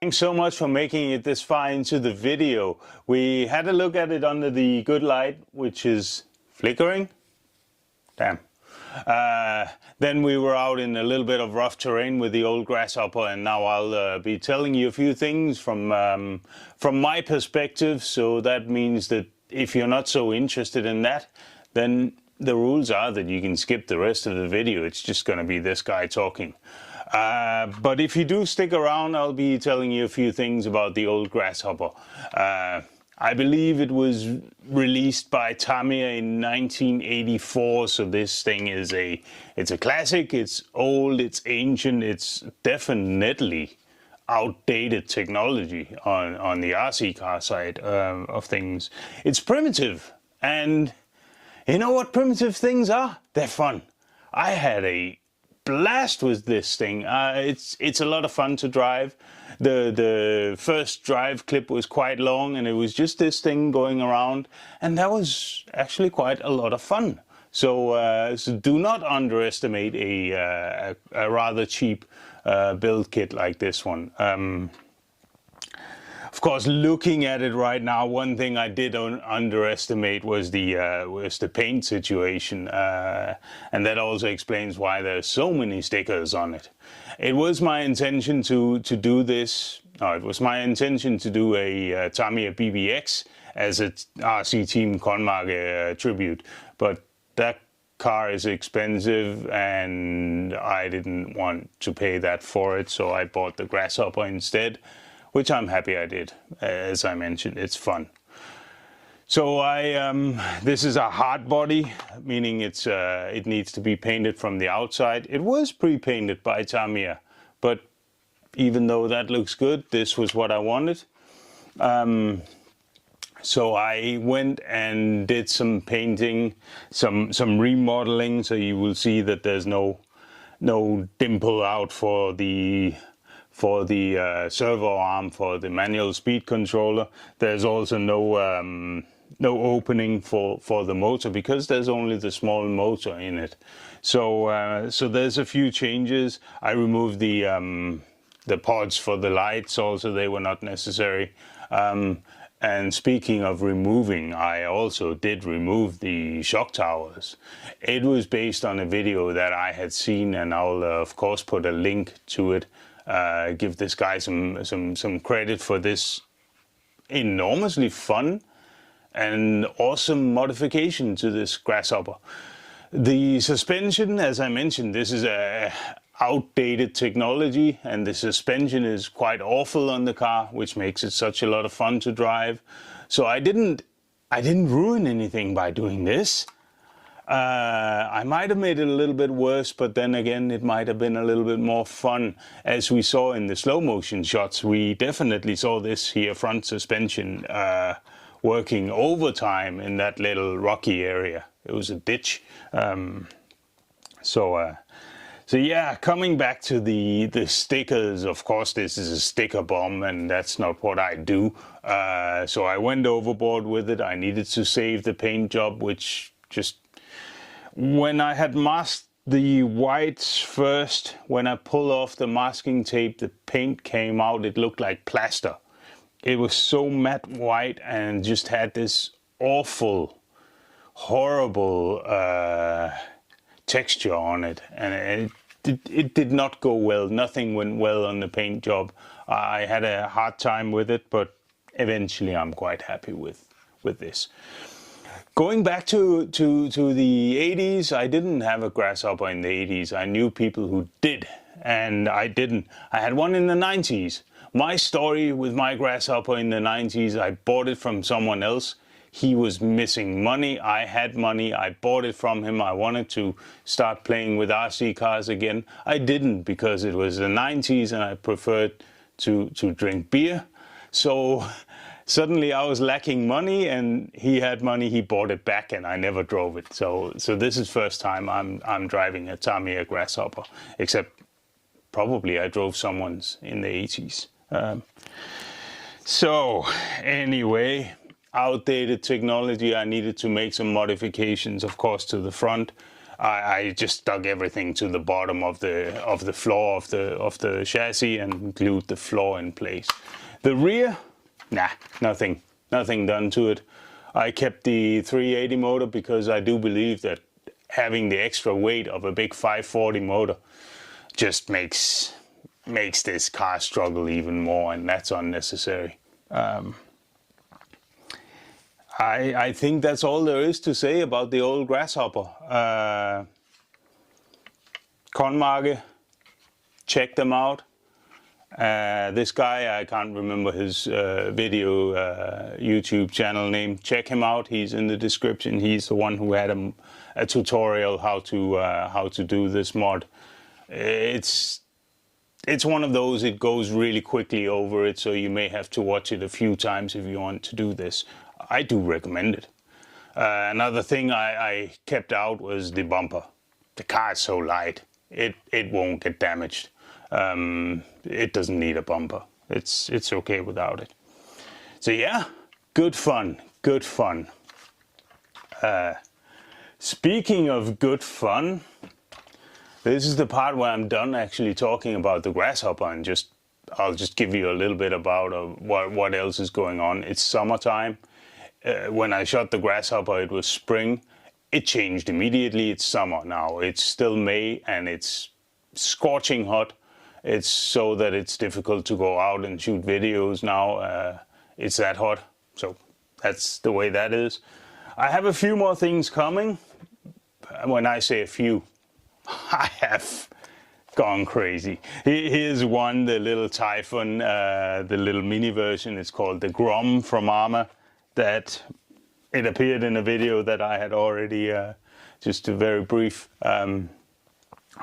Thanks so much for making it this far into the video. We had a look at it under the good light, which is flickering. Damn. Then we were out in a little bit of rough terrain with the old Grasshopper, and now I'll be telling you a few things from my perspective. So that means that if you're not so interested in that, then the rules are that you can skip the rest of the video. It's just going to be this guy talking. But if you do stick around, I'll be telling you a few things about the old Grasshopper. I believe it was released by Tamiya in 1984, so this thing is it's a classic, it's old, it's ancient, it's definitely outdated technology on the RC car side of things. It's primitive, and you know what primitive things are? They're fun. I had a blast with this thing. It's a lot of fun to drive. The first drive clip was quite long, and it was just this thing going around, and that was actually quite a lot of fun. So, so do not underestimate a rather cheap build kit like this one. Of course, looking at it right now, one thing I did underestimate was the paint situation, and that also explains why there's so many stickers on it. It was my intention to do this. No, it was my intention to do a Tamiya BBX as a RC Team Chonmage tribute, but that car is expensive, and I didn't want to pay that for it, so I bought the Grasshopper instead. Which I'm happy I did. As I mentioned, it's fun. So this is a hard body, meaning it needs to be painted from the outside. It was pre-painted by Tamiya, but even though that looks good, this was what I wanted. So I went and did some painting, some remodeling, so you will see that there's no dimple out for the servo arm for the manual speed controller. There's also no opening for the motor, because there's only the small motor in it. So so there's a few changes. I removed the pods for the lights also. They were not necessary. And speaking of removing, I also did remove the shock towers. It was based on a video that I had seen, and I'll of course put a link to it. Give this guy some credit for this enormously fun and awesome modification to this Grasshopper. The suspension, as I mentioned, this is a outdated technology, and the suspension is quite awful on the car, which makes it such a lot of fun to drive. So I didn't ruin anything by doing this. I might have made it a little bit worse, but then again, it might have been a little bit more fun. As we saw in the slow motion shots, we definitely saw this here front suspension working overtime in that little rocky area. It was a ditch. So yeah, coming back to the stickers, of course this is a sticker bomb, and that's not what I do. So I went overboard with it. I needed to save the paint job, which just... When I had masked the whites first, when I pulled off the masking tape, the paint came out, it looked like plaster. It was so matte white and just had this awful, horrible texture on it, and it did not go well. Nothing went well on the paint job. I had a hard time with it, but eventually I'm quite happy with this. Going back to the 80s, I didn't have a Grasshopper in the 80s. I knew people who did, and I didn't. I had one in the 90s. My story with my Grasshopper in the 90s, I bought it from someone else. He was missing money. I had money. I bought it from him. I wanted to start playing with RC cars again. I didn't, because it was the 90s and I preferred to drink beer. So suddenly I was lacking money, and he had money. He bought it back, and I never drove it. So this is first time I'm driving a Tamiya Grasshopper, except probably I drove someone's in the 80s. So anyway, outdated technology. I needed to make some modifications, of course, to the front. I just stuck everything to the bottom of the floor of the chassis and glued the floor in place. The rear, nah, nothing done to it. I kept the 380 motor because I do believe that having the extra weight of a big 540 motor just makes this car struggle even more, and that's unnecessary. I think that's all there is to say about the old Grasshopper. Chonmage, check them out. This guy, I can't remember his video YouTube channel name. Check him out. He's in the description. He's the one who had a tutorial how to do this mod. It's one of those, it goes really quickly over it, so you may have to watch it a few times if you want to do this. I do recommend it. Another thing I kept out was the bumper. The car is so light, it won't get damaged. It doesn't need a bumper. It's okay without it. So yeah, good fun, good fun. Speaking of good fun, this is the part where I'm done actually talking about the Grasshopper, and I'll just give you a little bit about what else is going on. It's summertime. When I shot the Grasshopper, it was spring. It changed immediately. It's summer now. It's still May and it's scorching hot. It's so that it's difficult to go out and shoot videos now. It's that hot. So that's the way that is. I have a few more things coming. When I say a few, I have gone crazy. Here's one, the little Typhon, the little mini version. It's called the Grom from Arma. That it appeared in a video that I had already, just a very brief.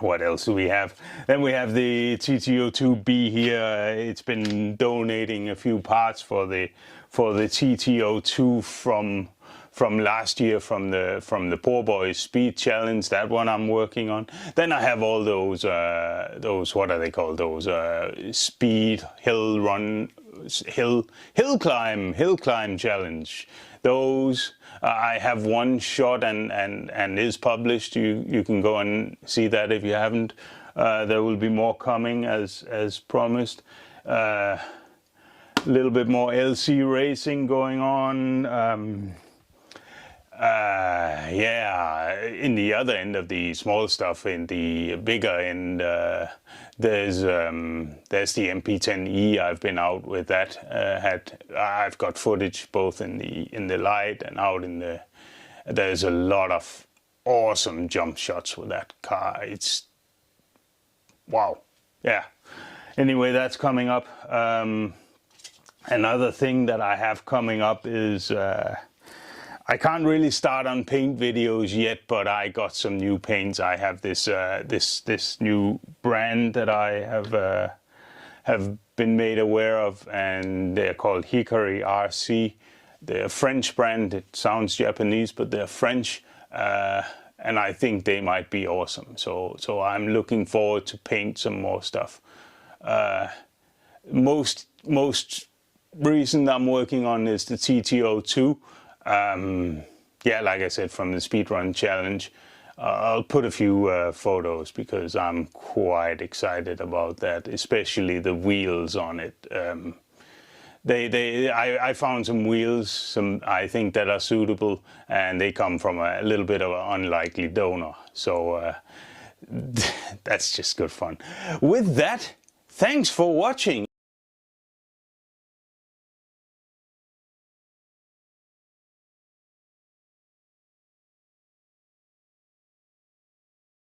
What else do we have? Then we have the TT02B here. It's been donating a few parts for the TT02 from last year from the Poor Boys Speed Challenge. That one I'm working on. Then I have all those what are they called? Those speed hill run. Hill climb challenge. Those I have one shot and is published. You can go and see that if you haven't. There will be more coming as promised. A little bit more LC racing going on. Yeah, in the other end of the small stuff, in the bigger end, there's the MP10E. I've been out with that. I've got footage both in the light and out in the. There's a lot of awesome jump shots with that car. It's wow. Yeah. Anyway, that's coming up. Another thing that I have coming up is. I can't really start on paint videos yet, but I got some new paints. I have this this new brand that I have been made aware of, and they're called Hikari RC. They're a French brand. It sounds Japanese, but they're French, and I think they might be awesome. So I'm looking forward to paint some more stuff. Most recent I'm working on is the TT02. Yeah, like I said, from the speedrun challenge. I'll put a few photos because I'm quite excited about that, especially the wheels on it. I found some wheels, I think that are suitable, and they come from a little bit of an unlikely donor. So that's just good fun. With that, thanks for watching.